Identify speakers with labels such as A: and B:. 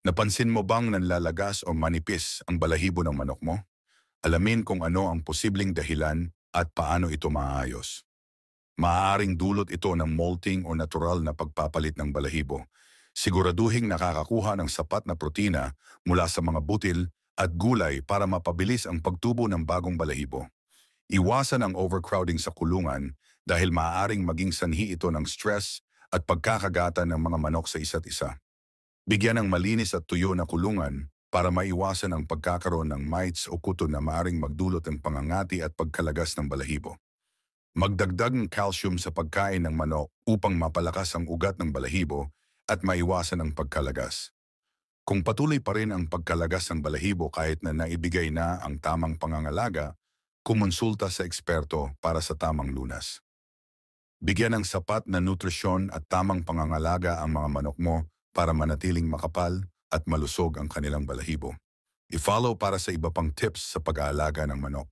A: Napansin mo bang nanlalagas o manipis ang balahibo ng manok mo? Alamin kung ano ang posibleng dahilan at paano ito maayos. Maaaring dulot ito ng molting o natural na pagpapalit ng balahibo. Siguraduhing nakakakuha ng sapat na protina mula sa mga butil at gulay para mapabilis ang pagtubo ng bagong balahibo. Iwasan ang overcrowding sa kulungan dahil maaaring maging sanhi ito ng stress at pagkakagatan ng mga manok sa isa't isa. Bigyan ng malinis at tuyo na kulungan para maiwasan ang pagkakaroon ng mites o kuto na maaring magdulot ng pangangati at pagkalagas ng balahibo. Magdagdag ng calcium sa pagkain ng manok upang mapalakas ang ugat ng balahibo at maiwasan ang pagkalagas. Kung patuloy pa rin ang pagkalagas ng balahibo kahit na naibigay na ang tamang pangangalaga, kumonsulta sa eksperto para sa tamang lunas. Bigyan ng sapat na nutrisyon at tamang pangangalaga ang mga manok mo para manatiling makapal at malusog ang kanilang balahibo. I-follow para sa iba pang tips sa pag-aalaga ng manok.